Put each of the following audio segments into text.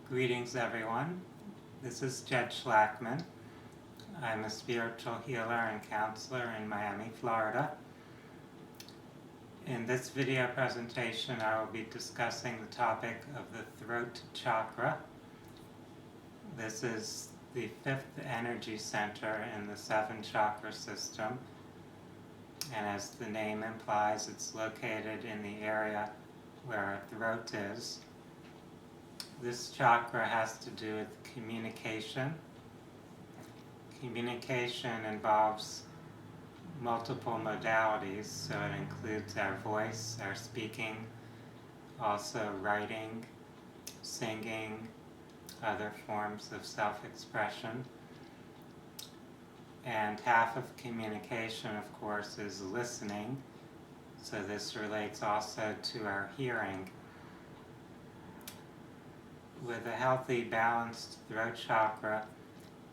Greetings, everyone. This is Jed Schlackman. I'm a spiritual healer and counselor in Miami, Florida. In this video presentation, I will be discussing the topic of the throat chakra. This is the fifth energy center in the seven chakra system, and as the name implies, it's located in the area where our throat is. This chakra has to do with communication. Communication involves multiple modalities, so it includes our voice, our speaking, also writing, singing, other forms of self-expression. And half of communication, of course, is listening, so this relates also to our hearing. With a healthy, balanced throat chakra,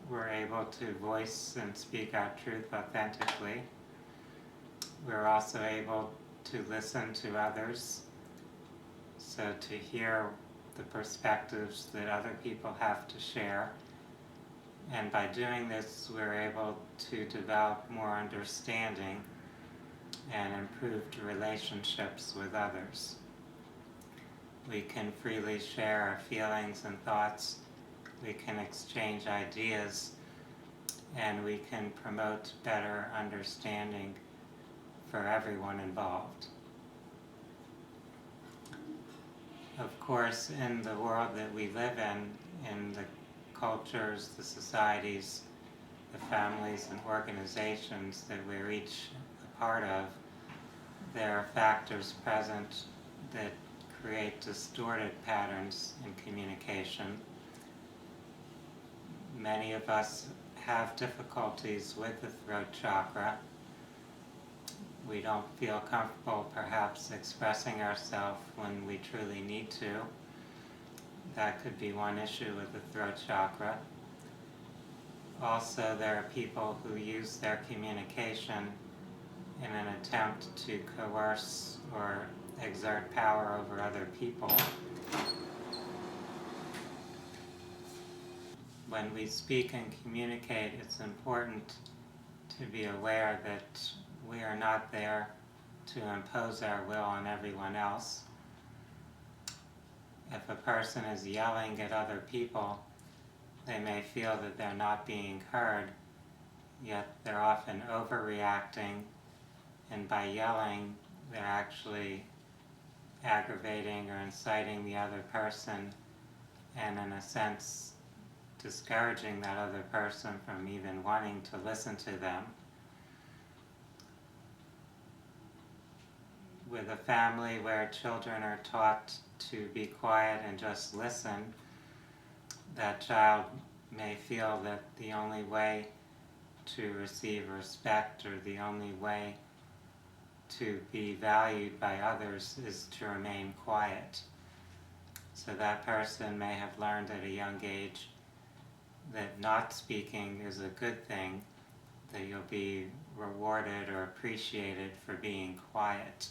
we're able to voice and speak our truth authentically. We're also able to listen to others, so to hear the perspectives that other people have to share. And by doing this, we're able to develop more understanding and improved relationships with others. We can freely share our feelings and thoughts, we can exchange ideas, and we can promote better understanding for everyone involved. Of course, in the world that we live in the cultures, the societies, the families and organizations that we're each a part of, there are factors present that create distorted patterns in communication. Many of us have difficulties with the throat chakra. We don't feel comfortable perhaps expressing ourselves when we truly need to. That could be one issue with the throat chakra. Also, there are people who use their communication in an attempt to coerce or exert power over other people. When we speak and communicate, it's important to be aware that we are not there to impose our will on everyone else. If a person is yelling at other people, they may feel that they're not being heard, yet they're often overreacting, and by yelling, they're actually aggravating or inciting the other person, and in a sense discouraging that other person from even wanting to listen to them. With a family where children are taught to be quiet and just listen, that child may feel that the only way to receive respect or the only way to be valued by others is to remain quiet. So that person may have learned at a young age that not speaking is a good thing, that you'll be rewarded or appreciated for being quiet.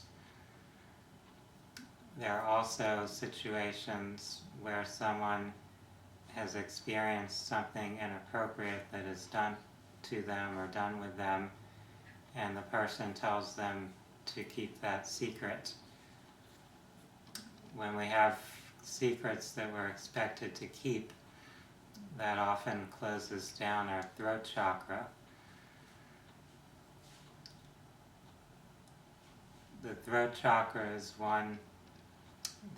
There are also situations where someone has experienced something inappropriate that is done to them or done with them, and the person tells them to keep that secret. When we have secrets that we're expected to keep, that often closes down our throat chakra. The throat chakra is one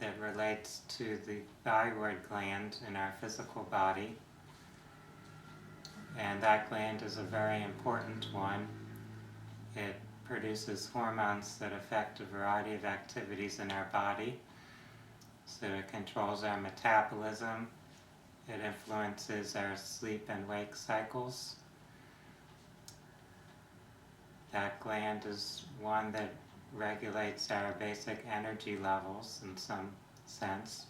that relates to the thyroid gland in our physical body, and that gland is a very important one. It produces hormones that affect a variety of activities in our body. So it controls our metabolism, it influences our sleep and wake cycles. That gland is one that regulates our basic energy levels in some sense.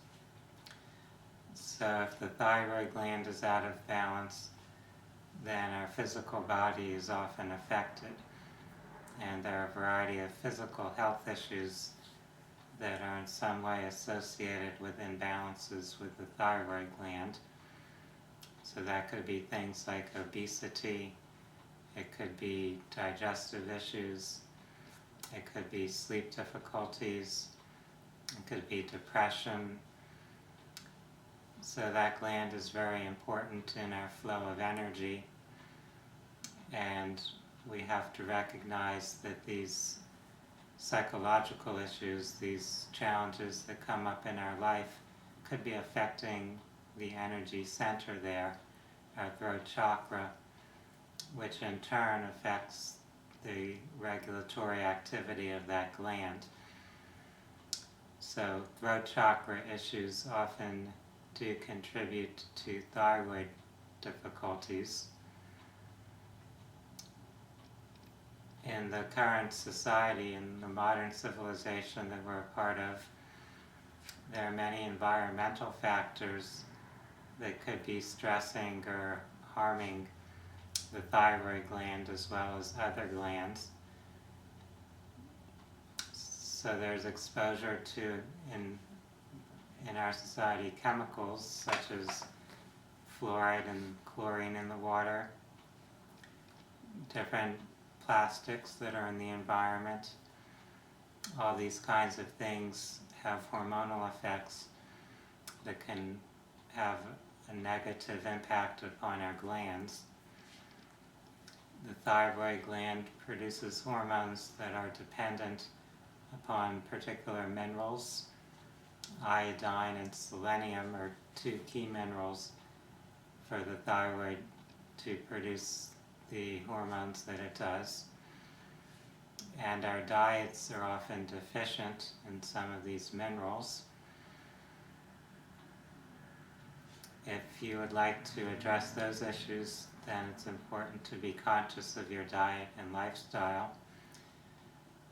So if the thyroid gland is out of balance, then our physical body is often affected. And there are a variety of physical health issues that are in some way associated with imbalances with the thyroid gland. So that could be things like obesity, it could be digestive issues, it could be sleep difficulties, it could be depression. So that gland is very important in our flow of energy, and we have to recognize that these psychological issues, these challenges that come up in our life, could be affecting the energy center there, our throat chakra, which in turn affects the regulatory activity of that gland. So throat chakra issues often do contribute to thyroid difficulties. In the current society, in the modern civilization that we're a part of, there are many environmental factors that could be stressing or harming the thyroid gland as well as other glands. So there's exposure to, in our society, chemicals such as fluoride and chlorine in the water, different plastics that are in the environment. All these kinds of things have hormonal effects that can have a negative impact upon our glands. The thyroid gland produces hormones that are dependent upon particular minerals. Iodine and selenium are two key minerals for the thyroid to produce the hormones that it does. And our diets are often deficient in some of these minerals. If you would like to address those issues, then it's important to be conscious of your diet and lifestyle.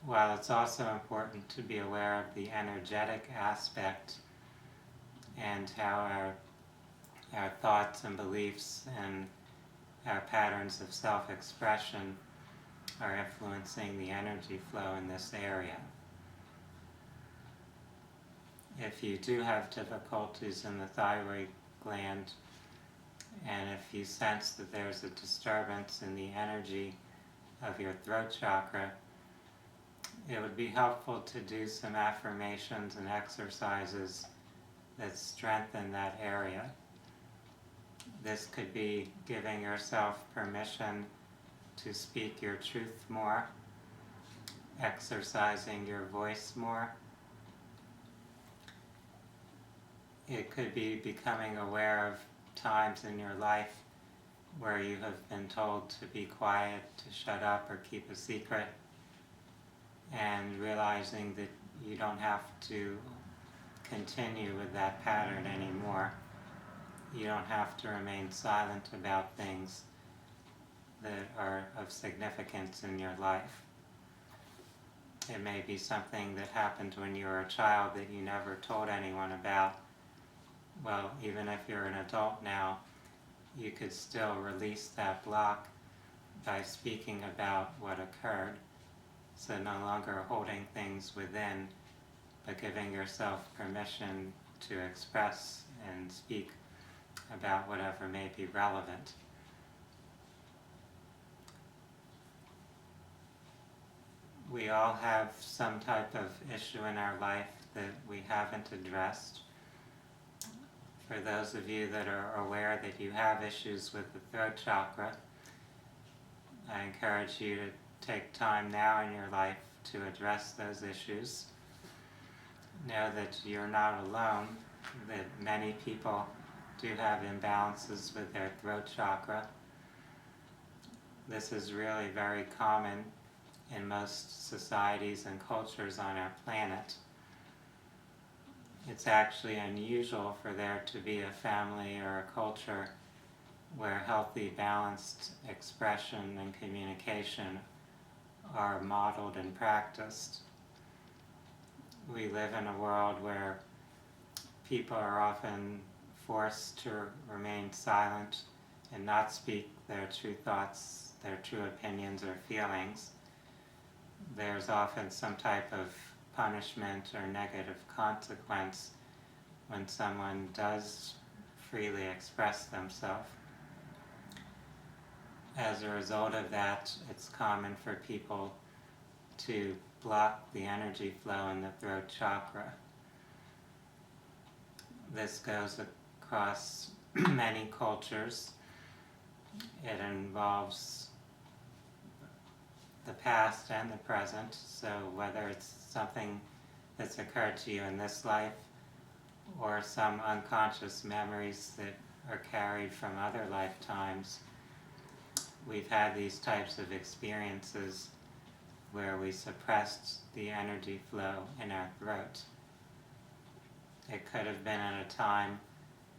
While it's also important to be aware of the energetic aspect and how our thoughts and beliefs and our patterns of self-expression are influencing the energy flow in this area. If you do have difficulties in the thyroid gland, and if you sense that there's a disturbance in the energy of your throat chakra, it would be helpful to do some affirmations and exercises that strengthen that area. This could be giving yourself permission to speak your truth more, exercising your voice more. It could be becoming aware of times in your life where you have been told to be quiet, to shut up, or keep a secret, and realizing that you don't have to continue with that pattern anymore. You don't have to remain silent about things that are of significance in your life. It may be something that happened when you were a child that you never told anyone about. Well, even if you're an adult now, you could still release that block by speaking about what occurred. So no longer holding things within, but giving yourself permission to express and speak about whatever may be relevant. We all have some type of issue in our life that we haven't addressed. For those of you that are aware that you have issues with the throat chakra, I encourage you to take time now in your life to address those issues. Know that you're not alone, that many people do have imbalances with their throat chakra. This is really very common in most societies and cultures on our planet. It's actually unusual for there to be a family or a culture where healthy, balanced expression and communication are modeled and practiced. We live in a world where people are often forced to remain silent and not speak their true thoughts, their true opinions or feelings. There's often some type of punishment or negative consequence when someone does freely express themselves. As a result of that, it's common for people to block the energy flow in the throat chakra. This goes across many cultures. It involves the past and the present, so whether it's something that's occurred to you in this life or some unconscious memories that are carried from other lifetimes, we've had these types of experiences where we suppressed the energy flow in our throat. It could have been at a time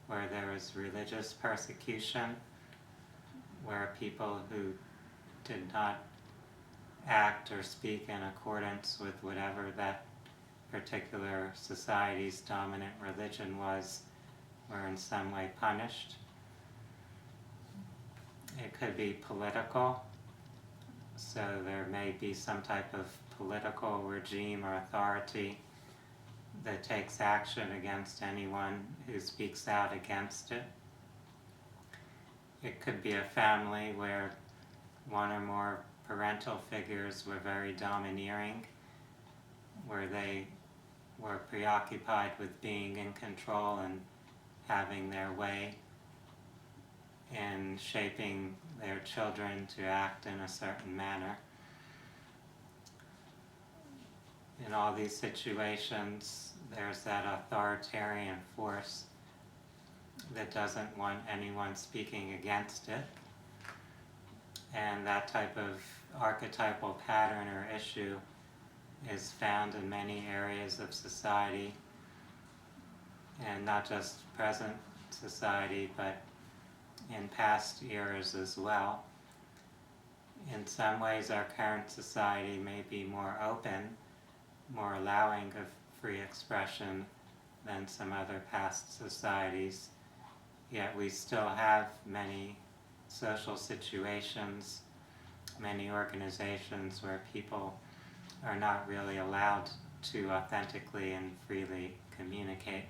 where there was religious persecution, where people who did not act or speak in accordance with whatever that particular society's dominant religion was were in some way punished. It could be political, so there may be some type of political regime or authority that takes action against anyone who speaks out against it. It could be a family where one or more parental figures were very domineering, where they were preoccupied with being in control and having their way in shaping their children to act in a certain manner. In all these situations, there's that authoritarian force that doesn't want anyone speaking against it. And that type of archetypal pattern or issue is found in many areas of society, and not just present society, but in past eras as well. In some ways, our current society may be more open, more allowing of free expression than some other past societies, yet we still have many social situations, many organizations where people are not really allowed to authentically and freely communicate.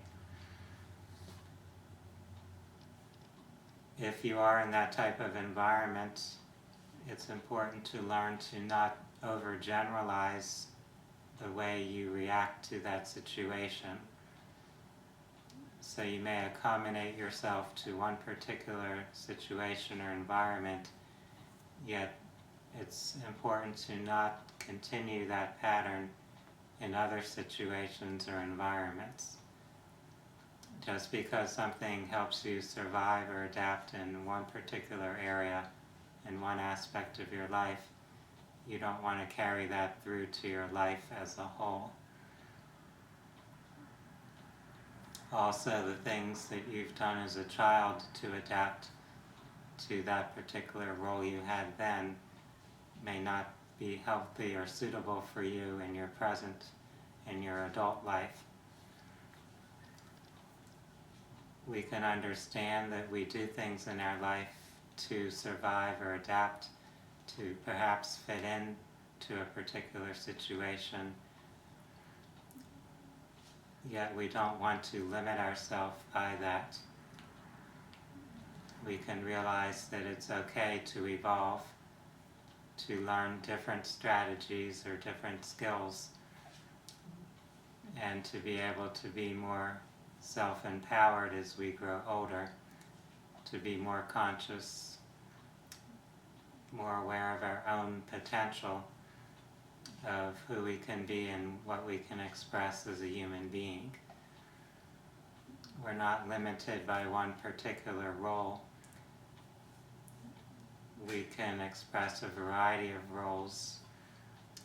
If you are in that type of environment, it's important to learn to not overgeneralize the way you react to that situation. So you may accommodate yourself to one particular situation or environment, yet it's important to not continue that pattern in other situations or environments. Just because something helps you survive or adapt in one particular area, in one aspect of your life, you don't want to carry that through to your life as a whole. Also, the things that you've done as a child to adapt to that particular role you had then may not be healthy or suitable for you in your present, in your adult life. We can understand that we do things in our life to survive or adapt, to perhaps fit in to a particular situation, yet we don't want to limit ourselves by that. We can realize that it's okay to evolve, to learn different strategies or different skills, and to be able to be more self-empowered as we grow older, to be more conscious, more aware of our own potential, of who we can be and what we can express as a human being. We're not limited by one particular role. We can express a variety of roles,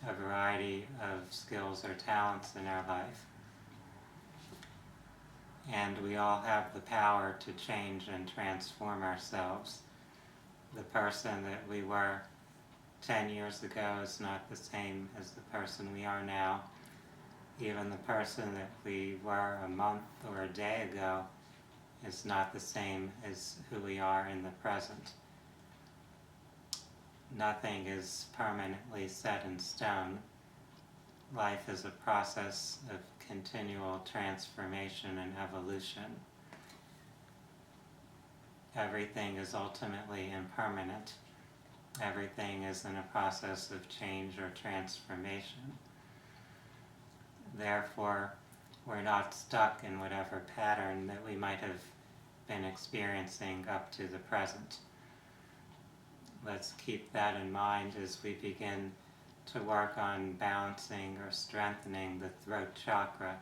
a variety of skills or talents in our life. And we all have the power to change and transform ourselves. The person that we were 10 years ago is not the same as the person we are now. Even the person that we were a month or a day ago is not the same as who we are in the present. Nothing is permanently set in stone. life is a process of continual transformation and evolution. Everything is ultimately impermanent. Everything is in a process of change or transformation. Therefore, we're not stuck in whatever pattern that we might have been experiencing up to the present. Let's keep that in mind as we begin to work on balancing or strengthening the throat chakra.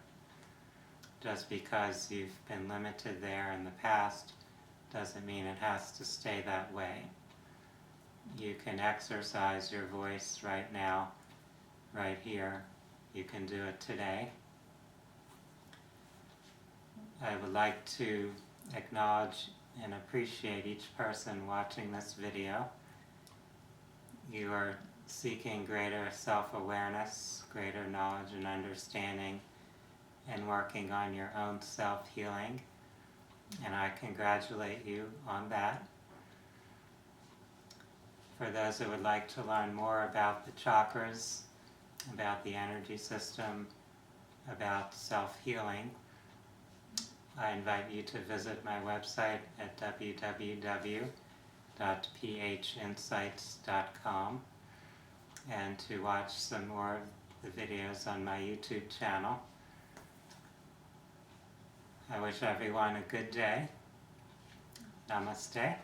Just because you've been limited there in the past doesn't mean it has to stay that way. You can exercise your voice right now, right here. You can do it today. I would like to acknowledge and appreciate each person watching this video. You are seeking greater self-awareness, greater knowledge and understanding, and working on your own self-healing, and I congratulate you on that. For those who would like to learn more about the chakras, about the energy system, about self-healing, I invite you to visit my website at www.phinsights.com and to watch some more of the videos on my YouTube channel. I wish everyone a good day. Namaste.